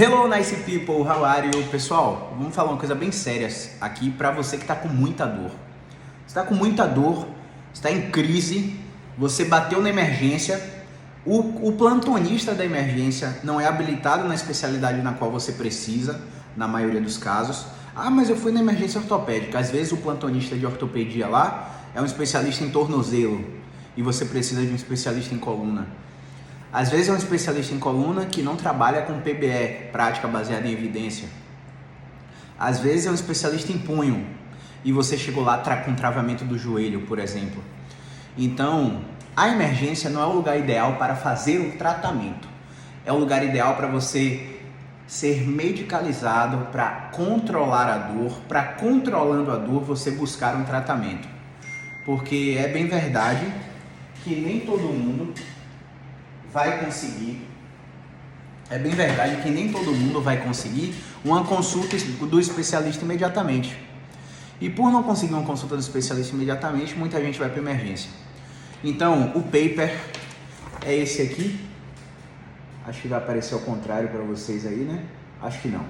Hello, nice people, how are you? Pessoal, vamos falar uma coisa bem séria aqui para você que está com muita dor. Você está com muita dor, está em crise, você bateu na emergência, o plantonista da emergência não é habilitado na especialidade na qual você precisa, na maioria dos casos. Ah, mas eu fui na emergência ortopédica. Às vezes o plantonista de ortopedia lá é um especialista em tornozelo e você precisa de um especialista em coluna. Às vezes é um especialista em coluna que não trabalha com PBE, prática baseada em evidência. Às vezes é um especialista em punho e você chegou lá com travamento do joelho, por exemplo. Então, a emergência não é o lugar ideal para fazer o tratamento. É o lugar ideal para você ser medicalizado, para controlar a dor, para controlando a dor você buscar um tratamento. Porque é bem verdade que nem todo mundo vai conseguir, uma consulta do especialista imediatamente. E por não conseguir uma consulta do especialista imediatamente, muita gente vai para emergência. Então, o paper é esse aqui. Acho que vai aparecer ao contrário para vocês aí, né? Acho que não.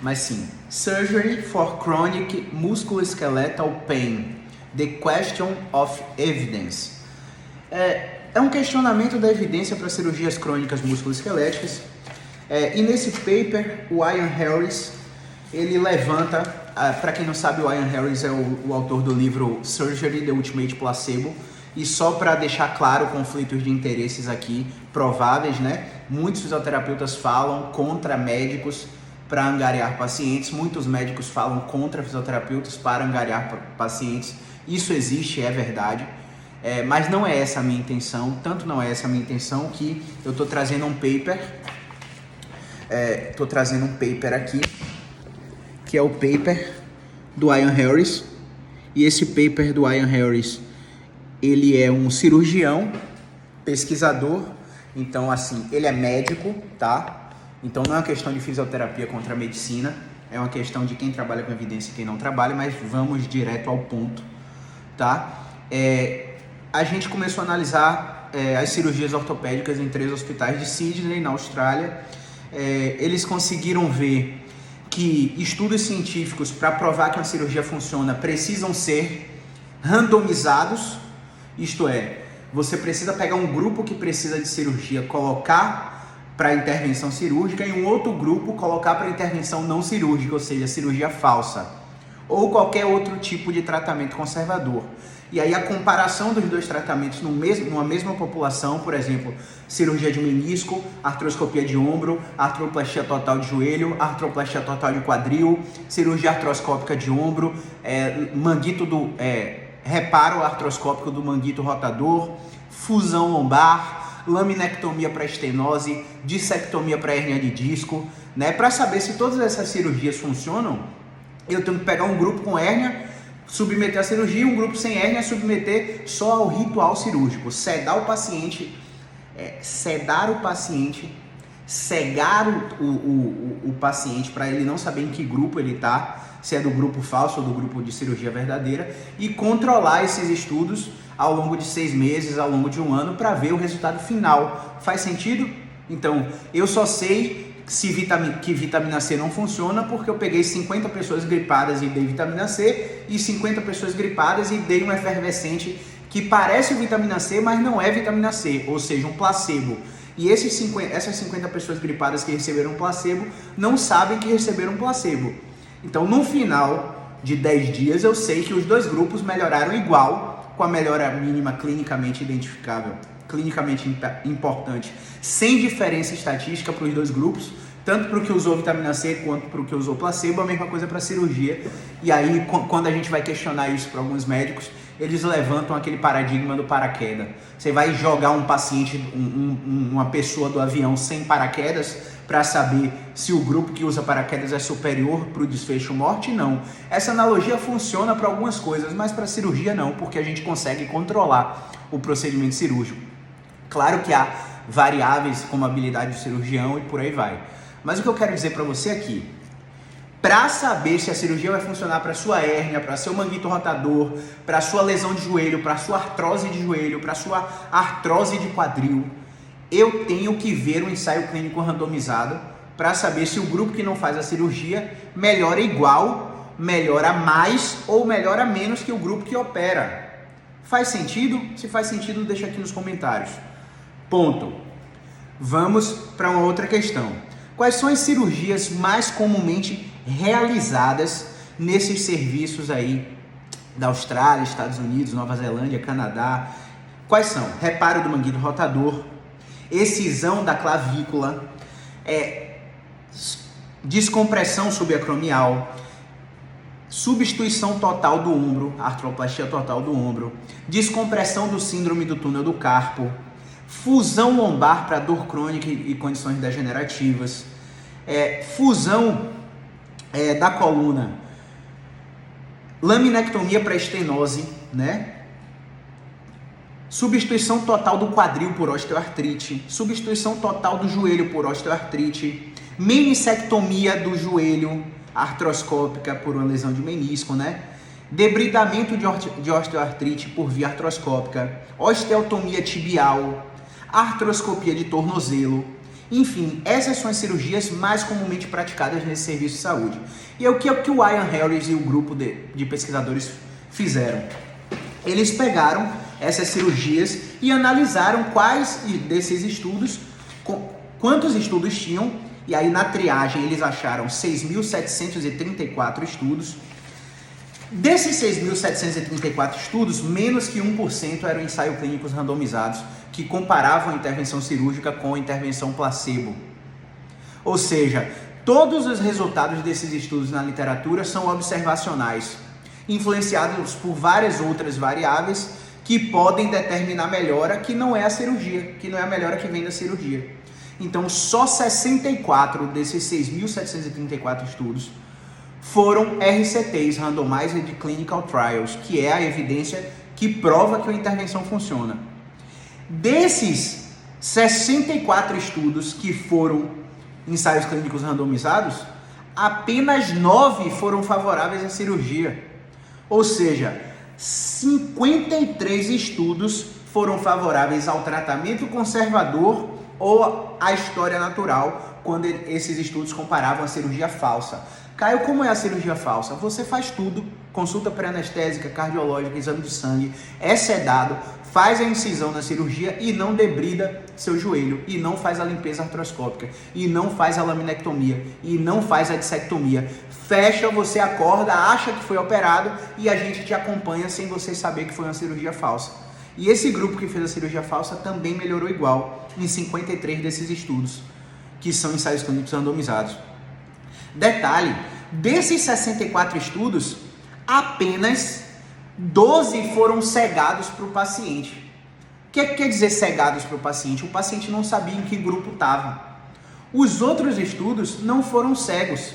Mas sim. Surgery for Chronic Musculoskeletal Pain. The Question of Evidence. É um questionamento da evidência para cirurgias crônicas musculoesqueléticas. E nesse paper, o Ian Harris, ele levanta, para quem não sabe, o Ian Harris é o autor do livro Surgery, The Ultimate Placebo. E só para deixar claro conflitos de interesses aqui, prováveis, né? Muitos fisioterapeutas falam contra médicos para angariar pacientes, muitos médicos falam contra fisioterapeutas para angariar pacientes. Isso existe, é verdade. Mas não é essa a minha intenção, tanto não é essa a minha intenção que eu estou trazendo um paper, aqui, que é o paper do Ian Harris, e esse paper do Ian Harris, ele é um cirurgião, pesquisador, então assim, ele é médico, tá? Então não é uma questão de fisioterapia contra a medicina, é uma questão de quem trabalha com evidência e quem não trabalha, mas vamos direto ao ponto, tá? A gente começou a analisar as cirurgias ortopédicas em 3 hospitais de Sydney, na Austrália. Eles conseguiram ver que estudos científicos para provar que uma cirurgia funciona precisam ser randomizados, isto é, você precisa pegar um grupo que precisa de cirurgia, colocar para intervenção cirúrgica e um outro grupo colocar para intervenção não cirúrgica, ou seja, cirurgia falsa, ou qualquer outro tipo de tratamento conservador. E aí a comparação dos dois tratamentos numa mesma população, por exemplo, cirurgia de menisco, artroscopia de ombro, artroplastia total de joelho, artroplastia total de quadril, cirurgia artroscópica de ombro, reparo artroscópico do manguito rotador, fusão lombar, laminectomia para estenose, dissectomia para hérnia de disco, né? Para saber se todas essas cirurgias funcionam, eu tenho que pegar um grupo com hérnia, submeter a cirurgia, um grupo sem hérnia, submeter só ao ritual cirúrgico, cegar o paciente, cegar o paciente, cegar o paciente para ele não saber em que grupo ele está, se é do grupo falso ou do grupo de cirurgia verdadeira, e controlar esses estudos ao longo de 6 meses, ao longo de 1 ano, para ver o resultado final. Faz sentido? Então, eu só sei que vitamina C não funciona porque eu peguei 50 pessoas gripadas e dei vitamina C e 50 pessoas gripadas e dei um efervescente que parece vitamina C, mas não é vitamina C, ou seja, um placebo. E essas 50 pessoas gripadas que receberam um placebo não sabem que receberam um placebo. Então, no final de 10 dias, eu sei que os 2 grupos melhoraram igual, com a melhora mínima clinicamente identificável, clinicamente importante, sem diferença estatística para os 2 grupos, tanto para o que usou vitamina C quanto para o que usou placebo, a mesma coisa para a cirurgia. E aí, quando a gente vai questionar isso para alguns médicos, eles levantam aquele paradigma do paraquedas. Você vai jogar um paciente, uma pessoa do avião sem paraquedas para saber se o grupo que usa paraquedas é superior para o desfecho morte? Não. Essa analogia funciona para algumas coisas, mas para a cirurgia não, porque a gente consegue controlar o procedimento cirúrgico. Claro que há variáveis como a habilidade do cirurgião e por aí vai. Mas o que eu quero dizer para você aqui, para saber se a cirurgia vai funcionar para sua hérnia, para seu manguito rotador, para sua lesão de joelho, para sua artrose de joelho, para sua artrose de quadril, eu tenho que ver um ensaio clínico randomizado para saber se o grupo que não faz a cirurgia melhora igual, melhora mais ou melhora menos que o grupo que opera. Faz sentido? Se faz sentido, deixa aqui nos comentários. Ponto. Vamos para uma outra questão. Quais são as cirurgias mais comumente realizadas nesses serviços aí da Austrália, Estados Unidos, Nova Zelândia, Canadá? Quais são? Reparo do manguito rotador, excisão da clavícula, descompressão subacromial, substituição total do ombro, artroplastia total do ombro, descompressão do síndrome do túnel do carpo, fusão lombar para dor crônica e condições degenerativas, fusão da coluna, laminectomia para estenose, né? Substituição total do quadril por osteoartrite, substituição total do joelho por osteoartrite, meniscectomia do joelho artroscópica por uma lesão de menisco, né? Debridamento de osteoartrite por via artroscópica, osteotomia tibial, artroscopia de tornozelo. Enfim, essas são as cirurgias mais comumente praticadas nesse serviço de saúde. E o que o Ian Harris e o grupo de pesquisadores fizeram? Eles pegaram essas cirurgias e analisaram quais desses estudos, quantos estudos tinham, e aí na triagem eles acharam 6.734 estudos. Desses 6.734 estudos, menos que 1% eram ensaios clínicos randomizados, que comparavam a intervenção cirúrgica com a intervenção placebo. Ou seja, todos os resultados desses estudos na literatura são observacionais, influenciados por várias outras variáveis que podem determinar melhora que não é a cirurgia, que não é a melhora que vem da cirurgia. Então, só 64 desses 6.734 estudos foram RCTs, Randomized Clinical Trials, que é a evidência que prova que a intervenção funciona. Desses 64 estudos que foram ensaios clínicos randomizados, apenas 9 foram favoráveis à cirurgia. Ou seja, 53 estudos foram favoráveis ao tratamento conservador ou à história natural, quando esses estudos comparavam a cirurgia falsa. Caio, como é a cirurgia falsa? Você faz tudo, consulta pré-anestésica, cardiológica, exame de sangue, é sedado, faz a incisão na cirurgia e não debrida seu joelho, e não faz a limpeza artroscópica, e não faz a laminectomia, e não faz a dissectomia. Fecha, você acorda, acha que foi operado e a gente te acompanha sem você saber que foi uma cirurgia falsa. E esse grupo que fez a cirurgia falsa também melhorou igual em 53 desses estudos, que são ensaios clínicos randomizados. Detalhe, desses 64 estudos, apenas 12 foram cegados para o paciente. O que quer dizer cegados para o paciente? O paciente não sabia em que grupo estava. Os outros estudos não foram cegos.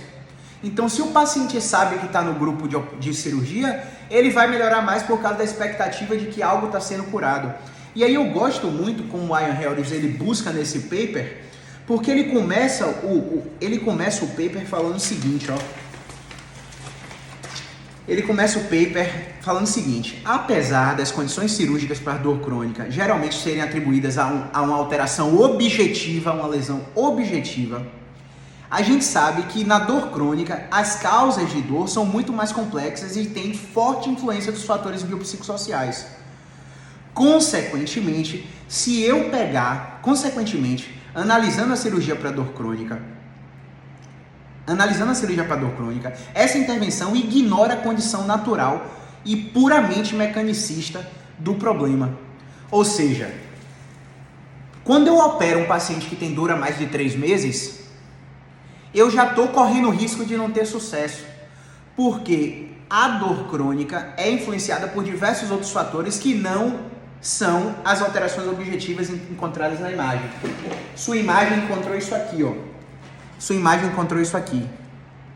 Então, se o paciente sabe que está no grupo de cirurgia, ele vai melhorar mais por causa da expectativa de que algo está sendo curado. E aí eu gosto muito como o Ian Harris ele busca nesse paper, porque ele começa o paper falando o seguinte, ó. Ele começa o paper falando o seguinte: apesar das condições cirúrgicas para dor crônica geralmente serem atribuídas a uma alteração objetiva, uma lesão objetiva, a gente sabe que na dor crônica as causas de dor são muito mais complexas e têm forte influência dos fatores biopsicossociais. Consequentemente, analisando a cirurgia para dor crônica, essa intervenção ignora a condição natural e puramente mecanicista do problema. Ou seja, quando eu opero um paciente que tem dor há mais de 3 meses, eu já estou correndo o risco de não ter sucesso, porque a dor crônica é influenciada por diversos outros fatores que não são as alterações objetivas encontradas na imagem. Sua imagem encontrou isso aqui, ó.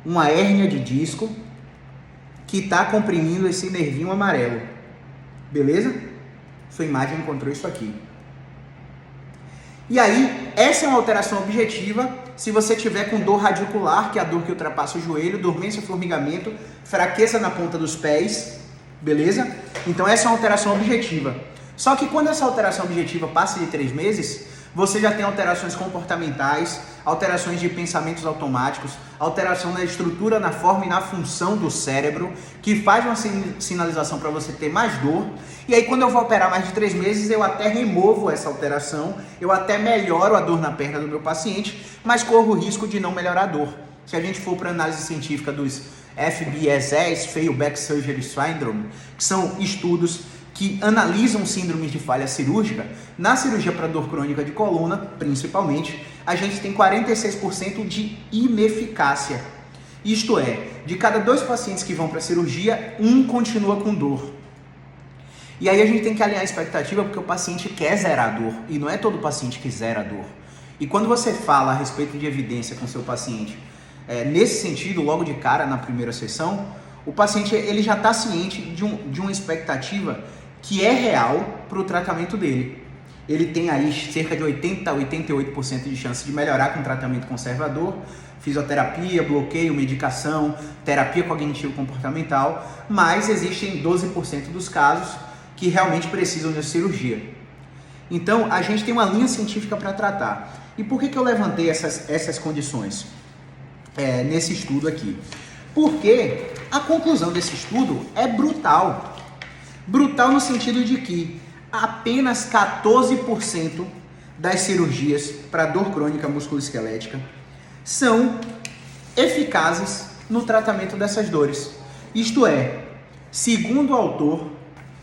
Uma hérnia de disco que está comprimindo esse nervinho amarelo. Beleza? Sua imagem encontrou isso aqui. E aí, essa é uma alteração objetiva se você tiver com dor radicular, que é a dor que ultrapassa o joelho, dormência, formigamento, fraqueza na ponta dos pés, beleza? Então essa é uma alteração objetiva. Só que quando essa alteração objetiva passa de 3 meses, você já tem alterações comportamentais, alterações de pensamentos automáticos, alteração na estrutura, na forma e na função do cérebro, que faz uma sinalização para você ter mais dor. E aí quando eu vou operar mais de 3 meses, eu até removo essa alteração, eu até melhoro a dor na perna do meu paciente, mas corro o risco de não melhorar a dor. Se a gente for para a análise científica dos FBSS, Fail Back Surgery Syndrome, que são estudos que analisam síndromes de falha cirúrgica, na cirurgia para dor crônica de coluna, principalmente, a gente tem 46% de ineficácia. Isto é, de cada 2 pacientes que vão para a cirurgia, 1 continua com dor. E aí a gente tem que alinhar a expectativa porque o paciente quer zerar a dor, e não é todo paciente que zera a dor. E quando você fala a respeito de evidência com seu paciente, nesse sentido, logo de cara na primeira sessão, o paciente ele já está ciente de uma expectativa que é real para o tratamento dele. Ele tem aí cerca de 80 a 88% de chance de melhorar com tratamento conservador, fisioterapia, bloqueio, medicação, terapia cognitivo-comportamental, mas existem 12% dos casos que realmente precisam de cirurgia. Então, a gente tem uma linha científica para tratar. E por que eu levantei essas condições nesse estudo aqui? Porque a conclusão desse estudo é brutal. Brutal no sentido de que apenas 14% das cirurgias para dor crônica musculoesquelética são eficazes no tratamento dessas dores. Isto é, segundo o autor,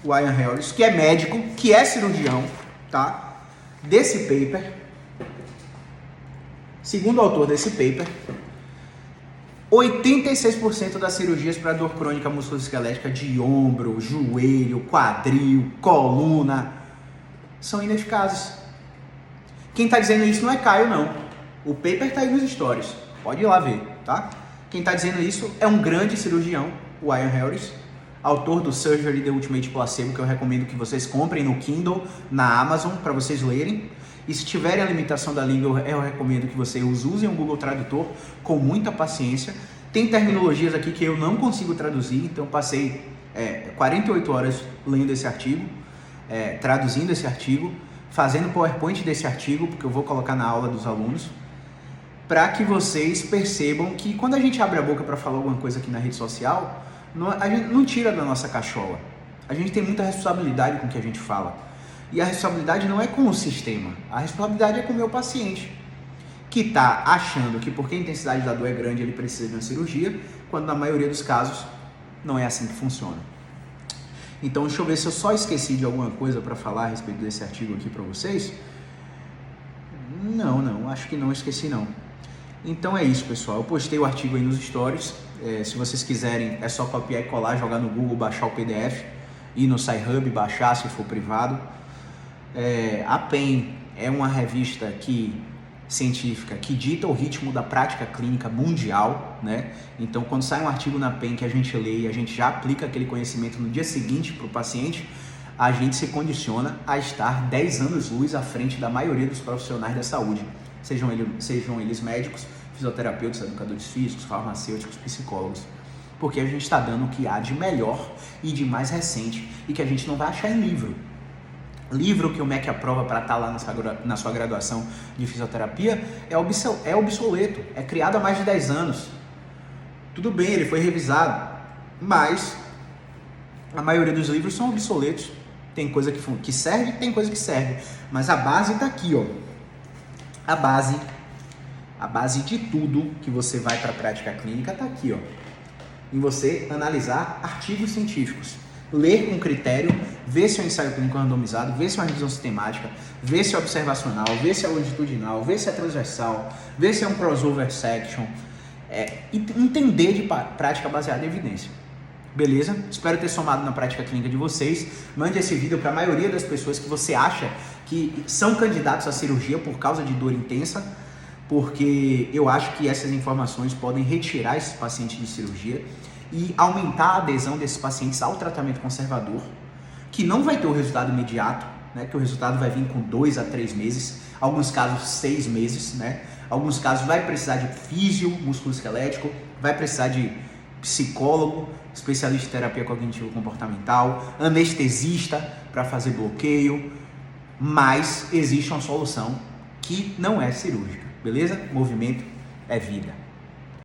o Ian Harris, que é médico, que é cirurgião, tá? Desse paper, segundo o autor desse paper, 86% das cirurgias para dor crônica musculoesquelética de ombro, joelho, quadril, coluna são ineficazes. Quem está dizendo isso não é Caio, não. O paper está aí nos stories. Pode ir lá ver, tá? Quem está dizendo isso é um grande cirurgião, o Ian Harris, autor do Surgery The Ultimate Placebo, que eu recomendo que vocês comprem no Kindle, na Amazon, para vocês lerem. E se tiverem a limitação da língua, eu recomendo que vocês usem o Google Tradutor com muita paciência. Tem terminologias aqui que eu não consigo traduzir, então passei 48 horas lendo esse artigo, traduzindo esse artigo, fazendo PowerPoint desse artigo, porque eu vou colocar na aula dos alunos, para que vocês percebam que quando a gente abre a boca para falar alguma coisa aqui na rede social, a gente não tira da nossa cachola. A gente tem muita responsabilidade com o que a gente fala. E a responsabilidade não é com o sistema, a responsabilidade é com o meu paciente, que está achando que porque a intensidade da dor é grande ele precisa de uma cirurgia, quando na maioria dos casos não é assim que funciona. Então deixa eu ver se eu só esqueci de alguma coisa para falar a respeito desse artigo aqui para vocês. Não, acho que não esqueci não. Então é isso, pessoal, eu postei o artigo aí nos stories, se vocês quiserem é só copiar e colar, jogar no Google, baixar o PDF, ir no SciHub, baixar se for privado. A PEN é uma revista científica que dita o ritmo da prática clínica mundial, né? Então, quando sai um artigo na PEN que a gente lê e a gente já aplica aquele conhecimento no dia seguinte para o paciente, a gente se condiciona a estar 10 anos-luz à frente da maioria dos profissionais da saúde, sejam eles médicos, fisioterapeutas, educadores físicos, farmacêuticos, psicólogos, porque a gente está dando o que há de melhor e de mais recente e que a gente não vai achar em livro. Livro que o MEC aprova para estar lá na sua graduação de fisioterapia é obsoleto, é criado há mais de 10 anos. Tudo bem, ele foi revisado, mas a maioria dos livros são obsoletos. Tem coisa que serve, tem coisa que serve, mas a base está aqui, ó. A base de tudo que você vai para a prática clínica está aqui, ó. Em você analisar artigos científicos. Ler com critério, ver se é um ensaio clínico randomizado, ver se é uma revisão sistemática, ver se é observacional, ver se é longitudinal, ver se é transversal, ver se é um crossover section, entender de prática baseada em evidência. Beleza? Espero ter somado na prática clínica de vocês. Mande esse vídeo para a maioria das pessoas que você acha que são candidatos à cirurgia por causa de dor intensa, porque eu acho que essas informações podem retirar esses pacientes de cirurgia e aumentar a adesão desses pacientes ao tratamento conservador, que não vai ter o resultado imediato, né? Que o resultado vai vir com 2 a 3 meses, alguns casos 6 meses, né? Alguns casos vai precisar de físio musculoesquelético, vai precisar de psicólogo, especialista em terapia cognitivo-comportamental, anestesista para fazer bloqueio, mas existe uma solução que não é cirúrgica, beleza? Movimento é vida.